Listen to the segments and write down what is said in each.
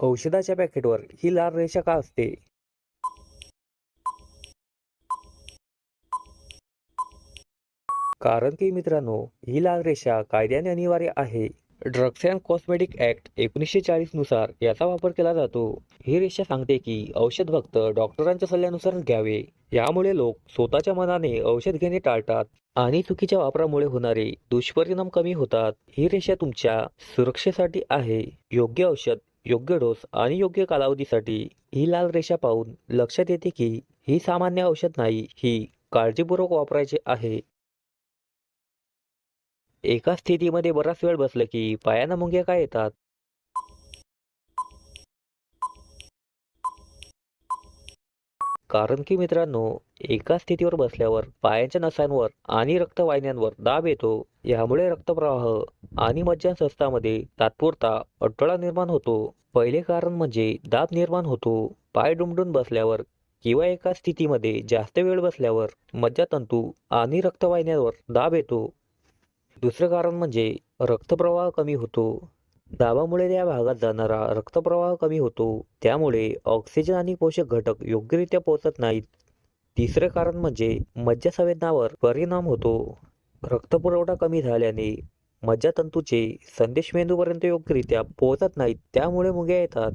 औषधाच्या पॅकेटवर ही लाल रेषा का असते? कारण की मित्रांनो, ही लाल रेषा कायद्याने अनिवार्य आहे. ड्रग्स अँड कॉस्मेटिक ॲक्ट 1940 नुसार याचा वापर केला जातो. ही रेषा सांगते की औषध फक्त डॉक्टरांच्या सल्ल्यानुसारच घ्यावे. यामुळे लोक स्वतःच्या मनाने औषध घेणे टाळतात आणि चुकीच्या वापरामुळे होणारे दुष्परिणाम कमी होतात. ही रेषा तुमच्या सुरक्षेसाठी आहे. योग्य औषध, योग्य डोस आणि योग्य कालावधीसाठी. ही लाल रेषा पाहून लक्षात येते की ही सामान्य औषध नाही, ही काळजीपूर्वक वापरायचे आहे. एका स्थितीमध्ये बराच वेळ बसलं की पायांना मुंग्या का येतात? कारण की मित्रांनो, एका स्थितीवर बसल्यावर पायाच्या नसांवर आणि रक्तवाहिन्यांवर दाब येतो. यामुळे रक्तप्रवाह आणि मज्जासंस्थांमध्ये तात्पुरता अडथळा निर्माण होतो. पहिले कारण म्हणजे दाब निर्माण होतो. पाय दुमडून बसल्यावर किंवा एका स्थितीमध्ये जास्त वेळ बसल्यावर मज्जातंतू आणि रक्तवाहिन्यांवर दाब येतो. दुसरं कारण म्हणजे रक्तप्रवाह कमी होतो. दाबामुळे त्या भागात जाणारा रक्तप्रवाह कमी होतो. त्यामुळे ऑक्सिजन आणि पोषक घटक योग्यरित्या पोहोचत नाहीत. तिसरे कारण म्हणजे मज्जासंवेदनावर परिणाम होतो. रक्तपुरवठा कमी झाल्याने मज्जातंतूचे संदेश मेंदूपर्यंत योग्यरित्या पोहोचत नाहीत. त्यामुळे मुंग्या येतात.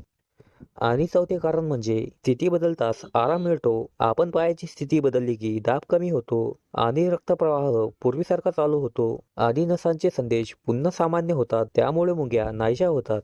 आणि चौथे कारण म्हणजे स्थिती बदलताच आराम मिळतो. आपण पायाची स्थिती बदलली की दाब कमी होतो आणि रक्तप्रवाह पूर्वीसारखा चालू होतो आणि नसांचे संदेश पुन्हा सामान्य होतात. त्यामुळे मुंग्या नाहीशा होतात.